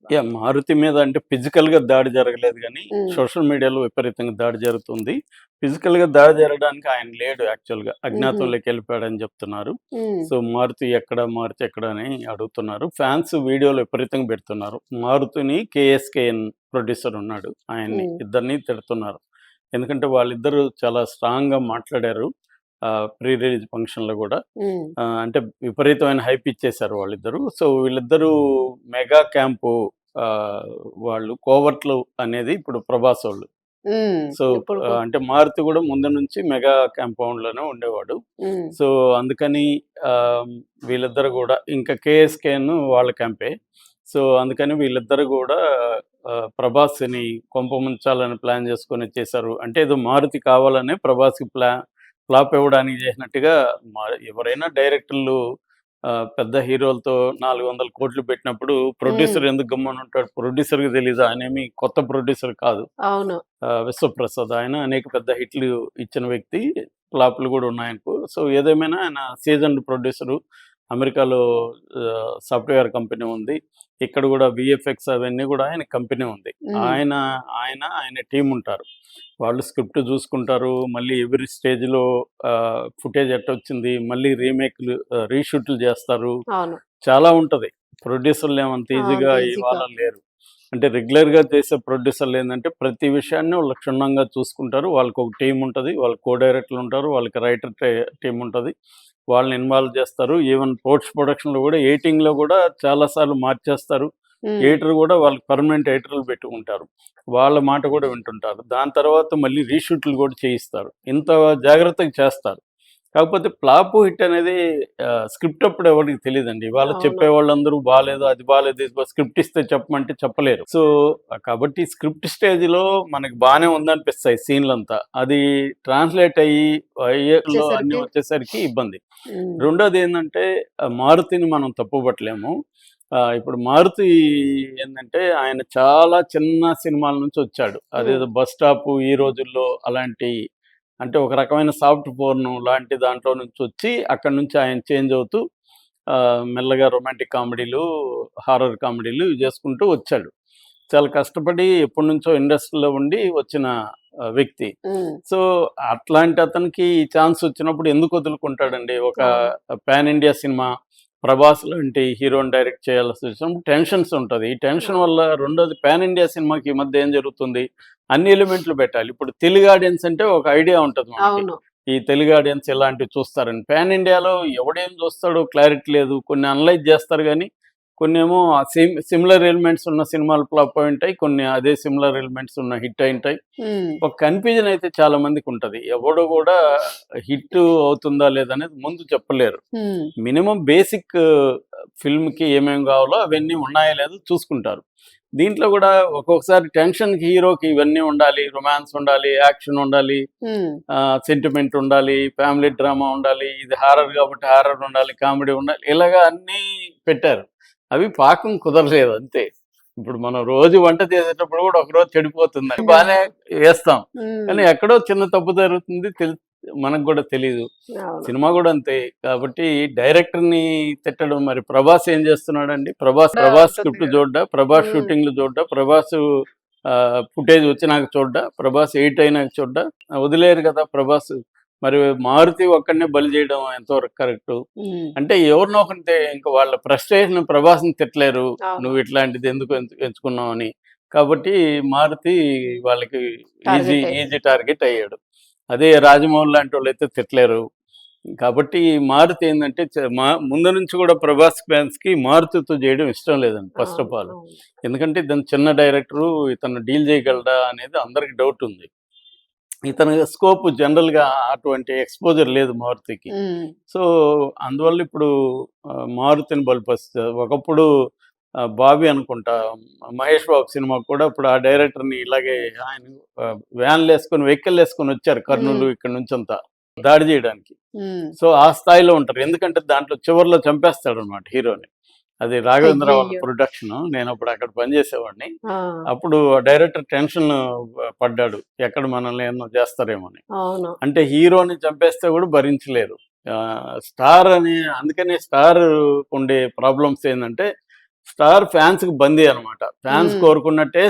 మారుతి మీద అంటే ఫిజికల్‌గా దాడి జరగలేదు గానీ, హ్మ్. సోషల్ మీడియాలో విపరీతంగా దాడి జరుగుతుంది. ఫిజికల్‌గా దాడి జరగడానికి ఆయన లేడు యాక్చువల్‌గా. హుహు. అజ్ఞాతంలోకెళ్ళిపోయాడని చెప్తున్నారు. హ్మ్. సో, మారుతి ఎక్కడ అని అడుగుతున్నారు. ఫ్యాన్స్ వీడియోలు విపరీతంగా పెడుతున్నారు. మారుతిని కేఎస్‌కేఎన్ ప్రొడ్యూసర్ ఉన్నాడు. ఆయన్ని హ్మ్. ఇద్దరిని తిడుతున్నారు. ఎందుకంటే వాళ్ళిద్దరూ చాలా స్ట్రాంగ్‌గా మాట్లాడారు. ప్రీ రిలీజ్ ఫంక్షన్‌లో గూడా. హ్మ్. అంటే విపరీతమైన హైప్ ఇచ్చేశారు వాళ్ళిద్దరూ. సో, వీళ్ళిద్దరూ మెగా క్యాంపు ఆహ్, వాళ్ళు కోవర్ట్లు అనేది ఇప్పుడు ప్రభాసోళ్ళు. హ్మ్. సో, ఇప్పుడు అంటే మారుతి గూడా ముందు నుంచి మెగా కాంపౌండ్‌లోనే ఉండేవాడు. హ్మ్. సో, అందుకని ఆహ్, వీళ్ళిద్దరు గూడా ఇంకా కేఎస్‌కేను వాళ్ళ క్యాంపే. సో, అందుకని వీళ్ళిద్దరు గూడా ప్రభాస్‌ని కొంపముంచాలని ప్లాన్ జేసుకొని చేశారు. అంటే ఏదో మారుతి కావాలనే ప్రభాస్‌కి ఫ్లాప్ ఇవ్వడానికి జేసినట్టుగా ఎవరైనా డైరెక్టర్లు పెద్ద హీరోలతో 400,00,00,000 పెట్టినప్పుడు హ్మ్. ప్రొడ్యూసర్ ఎందుకు గమ్మునుంటాడు? ప్రొడ్యూసర్‌కి తెలీదా? ఆయనేమి కొత్త ప్రొడ్యూసర్ కాదు. అవును. విశ్వప్రసాద్. ఆయన అనేక పెద్ద హిట్లు ఇచ్చిన వ్యక్తి. ఫ్లాపులు గూడా ఉన్నాయనకు. సో, ఏదేమైనా ఆయన సీజన్డ్ ప్రొడ్యూసరు. అమెరికాలో సాఫ్ట్‌వేర్ కంపెనీ ఉంది. ఇక్కడ గూడా వీఎఫ్ఎక్స్ అవన్నీ గూడా ఆయన కంపెనీ ఉంది. హ్మ్. ఆయన, ఆయన టీముంటారు. వాళ్ళు స్క్రిప్ట్ జూసుకుంటారు. మళ్ళీ ఎవ్రి స్టేజ్‌లో ఫుటేజ్ ఎట్టొచ్చింది, మళ్ళీ రీషూటులు జేస్తారు. అవును. చాలా ఉంటది. ప్రొడ్యూసర్‌లేమంత ఈజీగా అంత ఈజీగా. ఇవాళ లేరు. అంటే రెగ్యులర్‌గా చేసే ప్రొడ్యూసర్‌లేందంటే ప్రతి విషయాన్ని వాళ్ళు క్షుణ్ణంగా చూసుకుంటారు. వాళ్ళకొక టీముంటది. వాళ్ళకి కో డైరెక్టర్లుంటారు. వాళ్ళకి రైటర్ టీముంటది. వాళ్ళని ఇన్వాల్వ్ చేస్తారు. ఈవెన్ పోస్ట్ ప్రొడక్షన్‌లో గూడా ఎడిటింగ్‌లో గూడా చాలా సార్లు మార్చేస్తారు. హ్మ్. ఎడిటర్ గూడా వాళ్ళకి పర్మనెంట్ ఎడిటర్లు పెట్టుకుంటారు. వాళ్ళ మాట గూడా వింటుంటారు. దాని తర్వాత మళ్ళీ రీషూట్‌లు గూడా చేయిస్తారు. ఇంత జాగ్రత్తగా చేస్తారు. కాకపోతే ఫ్లాపు, హిట్ అనేది స్క్రిప్ట్ అప్పుడు ఎవరికీ తెలీదండి. ఇవాళ అవును. చెప్పేవాళ్ళందరూ బాలేదు, అది బాలేదు, ఇది స్క్రిప్ట్ ఇస్తే చెప్పమంటే చెప్పలేరు. సో, కాబట్టి స్క్రిప్ట్ స్టేజ్‌లో మనకి బానే ఉందనిపిస్తాయి సీన్‌లంతా. అది ట్రాన్స్‌లేట్ అయ్యేలో అన్నీ వచ్చేసరికి వచ్చేసరికి ఇబ్బంది. హ్మ్. రెండోదేందంటే మారుతిని మనం తప్పు పట్టలేము. ఇప్పుడు మారుతి ఏందంటే ఆయన చాలా చిన్న సినిమాల నుంచి వచ్చాడు. హ్మ్. అదేదో 'బస్ స్టాపు', 'ఈ రోజుల్లో' అలాంటి అంటే ఒక రకమైన సాఫ్ట్ పోర్న్ లాంటి దాంట్లో నుంచొచ్చి, అక్కడి నుంచి ఆయన చేంజ్ అవుతూ మెల్లగా రొమాంటిక్ కామెడీలు, హారర్ కామెడీలు ఇవి చేసుకుంటూ వచ్చాడు. చాలా కష్టపడి ఎప్పటినుంచో ఇండస్ట్రీలో ఉండి వచ్చిన వ్యక్తి. హ్మ్. సో, అట్లాంటి అతనికి ఈ ఛాన్స్ వచ్చినప్పుడు ఎందుకు వదులుకుంటాడండి? ఒక అవును. పాన్ ఇండియా సినిమా 'ప్రభాస్' లాంటి హీరోని డైరెక్ట్ చేయాల్సొచ్చినప్పుడు టెన్షన్స్ ఉంటది. ఈ టెన్షన్ అవును. వల్ల రెండోది పాన్ ఇండియా సినిమాకి ఈ మధ్య ఏం జరుగుతుంది? అన్ని ఎలిమెంట్లు పెట్టాలి. ఇప్పుడు తెలుగు ఆడియన్స్ అంటే ఒక ఐడియా ఉంటది మనకి. అవును. ఈ తెలుగు ఆడియన్స్ ఇలాంటివి చూస్తారని. పాన్ ఇండియాలో ఎవడేం చూస్తాడో క్లారిటీ లేదు. కొన్ని అనలైజ్ చేస్తారు గానీ, కొన్నేమో సిమిలర్ ఎలిమెంట్స్ ఉన్న సినిమాలు ఫ్లాప్ అయ్యుంటాయి. కొన్ని అదే సిమిలర్ ఎలిమెంట్స్ ఉన్న హిట్ అయ్యుంటాయి. హ్మ్. ఒక కన్‌ఫ్యూజన్ అయితే చాలా మందికుంటది. ఎవడు గూడా హిట్ అవుతుందా లేదా అనేది ముందు చెప్పలేరు. హ్మ్. మినిమమ్ బేసిక్ ఫిల్మ్‌కి ఏమేమి గావాలో అవన్నీ ఉన్నాయో లేదో చూసుకుంటారు. దీంట్లో గూడా ఒక్కొక్కసారి టెన్షన్‌కి హీరోకి ఇవన్నీ ఉండాలి. రొమాన్స్ ఉండాలి, యాక్షన్ ఉండాలి, హ్మ్. సెంటిమెంట్ ఉండాలి, ఫ్యామిలీ డ్రామా ఉండాలి, ఇది హారర్ గాబట్టి హారర్ ఉండాలి, కామెడీ ఉండాలి. ఇలాగ అన్నీ పెట్టారు. అవి పాకం కుదరలేదు అంతే. ఇప్పుడు మనం రోజు వంట చేసేటప్పుడు గూడా ఒకరోజు చెడిపోతుంది. బానే వేస్తాం. కానీ హ్మ్. ఎక్కడో చిన్న తప్పు జరుగుతుంది. మనకు గూడా తెలీదు. అవును. సినిమా గూడా అంతే. కాబట్టి డైరెక్టర్‌ని తిట్టడం మరి 'ప్రభాస్' ఏం చేస్తున్నాడండి? కూడా ప్రభాస్ ఉంటుంది స్క్రిప్ట్ గదా! చూడ్డా? 'ప్రభాస్' హ్మ్. షూటింగ్‌లు చూడ్డా? 'ప్రభాస్' ఫుటేజ్ వచ్చినాక చూడ్డా? 'ప్రభాస్' ఎడిట్ అయినాక చూడ్డా? వదిలేయరు గదా! 'ప్రభాస్.' మరి 'మారుతి' ఒక్కడినే బలి చేయడం ఎంతవరకు కరెక్టు? హ్మ్. అంటే ఎవరినో ఒకరిని ఇంక వాళ్ళ ఫ్రస్ట్రేషన్ 'ప్రభాస్‌ని' తిట్టలేరు. అవును. నువ్వు ఇట్లాంటిది ఎందుకు ఎంచుకున్నావని. కాబట్టి 'మారుతి' వాళ్ళకి టార్గెట్ అయ్యి. ఈజీ టార్గెట్ అయ్యాడు. అదే 'రాజమౌళి' లాంటోళ్ళైతే తిట్టలేరు. కాబట్టి మారుతి ఏందంటే ముందు నుంచి కూడా 'ప్రభాస్' ఫ్యాన్స్‌కి మారుతితో చేయడం ఇష్టం లేదండి ఫస్ట్ అవును. Of all. అవును. ఎందుకంటే ఇతను చిన్న డైరెక్టరు. ఇతను డీల్ చేయగలడా అనేది అందరికి డౌట్ ఉంది. ఇతని స్కోప్ జనరల్‌గా అటువంటి ఎక్స్‌పోజర్ లేదు మారుతికి. హ్మ్. సో, అందువల్ల ఇప్పుడు మారుతిని బలిపరుస్తారు. ఒకప్పుడు 'బాబీ' అనుకుంటా, మహేష్ బాబు సినిమాకి కూడా ఇప్పుడు ఆ డైరెక్టర్‌ని ఇలాగే ఆయన వ్యాన్‌లేసుకొని వెహికల్లేసుకొని వచ్చారు హ్మ్. కర్నూలు ఇక్కడి నుంచంతా దాడి చేయడానికి. హ్మ్. సో, ఆ స్థాయిలో ఉంటారు. ఎందుకంటే దాంట్లో చివర్లో చంపేస్తాడనమాట హీరోని. అది రాఘవేంద్ర వాళ్ళ అయ్యయ్యో! ప్రొడక్షను. నేనప్పుడు అక్కడ పనిచేసేవాడిని. ఆ! అప్పుడు డైరెక్టర్ టెన్షన్ పడ్డాడు. ఎక్కడ మనల్ని ఏమన్నా చేస్తారేమోని. అవును. అంటే హీరోని చంపేస్తే కూడా భరించలేరు. స్టార్ అని అందుకనే స్టార్ ఉండే ప్రాబ్లమ్స్ ఏందంటే స్టార్ ఫ్యాన్స్‌కి బందీ అనమాట. ఫ్యాన్స్ హ్మ్. కోరుకున్నట్టే